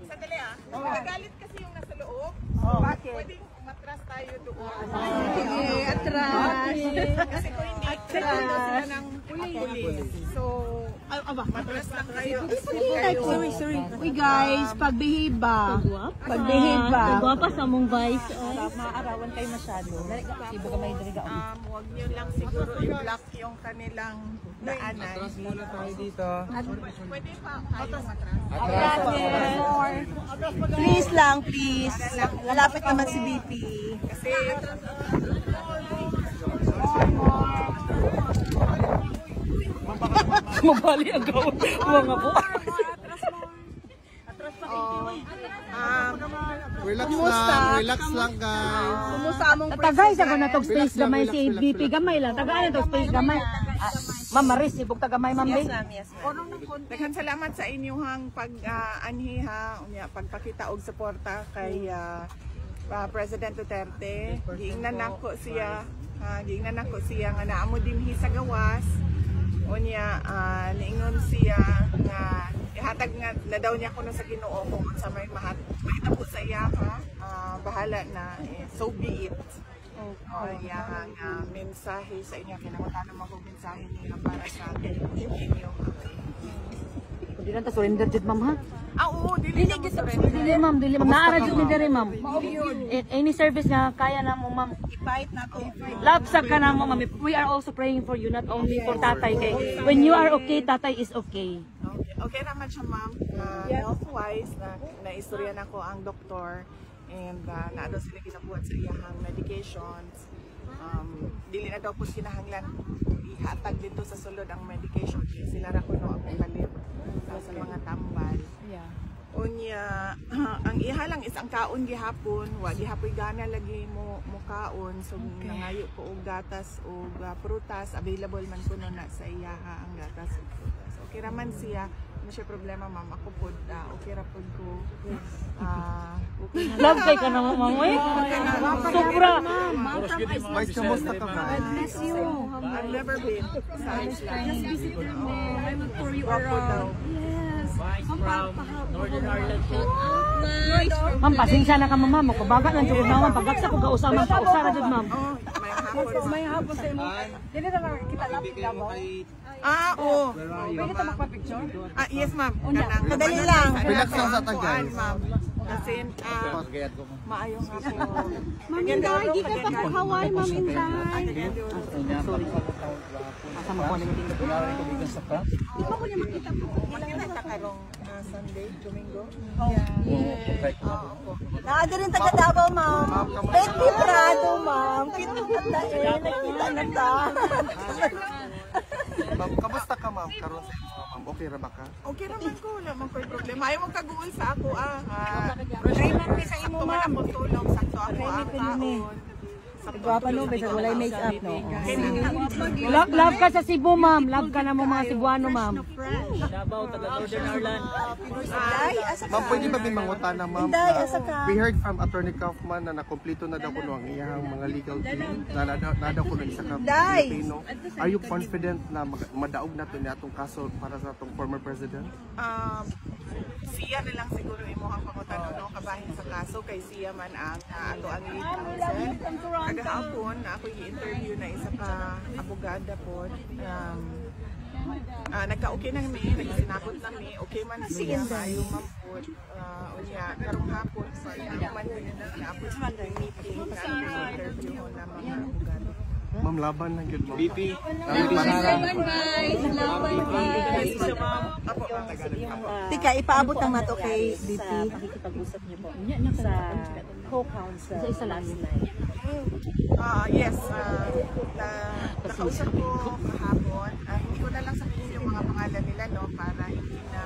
Sandali ah. Nagagalit kasi yung nasa loob. Bakit? Pwedeng matras tayo doon. Sige, atras. Kasi kung hindi, sila ng pulis. So, matras lang kayo. Sorry. Uy guys, pagbehave ba? Pagbehave ba? Guwapa sa mong vice. Maaarawan kayo masyado. Sibo ka may diriga. Huwag nyo lang siguro i-block yung kanilang daanan. Atras muna tayo dito. Pwede pa kayo matras. Please lang, please. Lalapit naman si BP. Kasi, Mabali ang gawin. Mga po. Relax lang guys. Kumusta among Tagay sa na tog space gamay si BP gamay lang. Tagay na tog space gamay. Ma'am Maris, ibog tagamay ma'am. Yes, ma'am. Yes, ma'am. daghang salamat sa inyong pag-anhiha, pagpakita og suporta kay President Duterte. Giingnan nako siya, nga naamo dinhi sa gawas. Unya niingon siya nga ihatag nga na daw niya kuno sa Ginoo kung sa may mahitabo sa iya bahala na so be it. Yang mensahe sa inyo, kinakutana mo kong mensahe niya para sa inyo. Di lang ta surrender jud ma'am ha. Oo, dili Dili ma'am. Naara jud ni diri ma'am. Any service nga kaya na mo ma'am. I-fight na to. Lapsag ka na mo ma'am. We are also praying for you, not only for tatay kay. When you are okay, tatay is okay. Okay naman siya ma'am. Health-wise, na-istorya na ko ang doktor. And na daw sila ginabuhat sa iyahang medications. Dili na daw po kinahanglan ihatag dito sa sulod ang medication. Sila ra kuno ang palit sa mga tambal. Unya, ang iha lang is ang kaon gihapon, wa gihapoy gana lagi mo kaon. So nangayo ko og gatas o prutas, available man kuno na sa iyaha ang gatas ug prutas. Okay ra man siya. Ano siya problema ma'am, ako po, okay ra po ko. Love kay ka na ma'am. Sobra. Vice, kamusta ka ba? I've never been sa Iceland. Just visit your mom. I'm for you around. Vice from Northern Ireland. Ma'am, pasensya na ka ma'am. Kabaga lang jud na ma'am. Pagaksa ko kausap ma'am, pausara jud ma'am. May hapon sa imo. Dili na kita lapit ka ba? Oo. Pwede ta magpa-picture? Yes ma'am. Madali lang. Relax lang sa tagay. Kasi maayong hapon. Ma'am Inday, di ka pa po Hawaii, Ma'am Inday. Asa mo ko ning Di ba ko niya makita po? Magkita karong Sunday, Domingo. Naado rin taga Davao, Ma'am. Betty Prado, Ma'am. Kita nakita na ta. Ma'am, kamusta ka ma'am? Karon sa inyo ma'am, okay ra ba ka? Okay naman ko, wala man ko'y problema. Ayaw mong kaguol sa ako Raymond, may sa imo, Ma'am. Sakto tulong, sakto ako ang taon. Gwapa no, bisa walay make-up, no? Love ka sa Cebu ma'am. Love ka na mo mga Cebuano ma'am. Davao, taga Northern Ireland. Ma'am, pwede ba bimangutana ma'am? Inday, asa ka? We heard from Attorney Kaufman na nakompleto na daw kuno ang iyang mga legal team. Na daw kuno isa ka Pilipino. Are you confident na madaog na to ni atong kaso para sa atong former president? Siya na lang siguro imuhang pangutan no kabahin sa kaso kay siya man ang ato ang lead counsel. Kagahapon na ako i-interview na isa ka abogada po. Nagka-okay na mi, nagsinakot na mi, okay man siya, ayaw mapot. Unya, karong hapon, ayaw man ko na naapot sa meeting na interview ko na mga abogado. Ma'am, laban lang yun ma'am. BP. Tika, ipaabot ang nato kay BP. Pakikipag-usap niyo po sa co-counsel. Sa isa lang nila. Yes, nakausap ko kahapon. Hindi ko na lang sabihin yung mga pangalan nila no para hindi na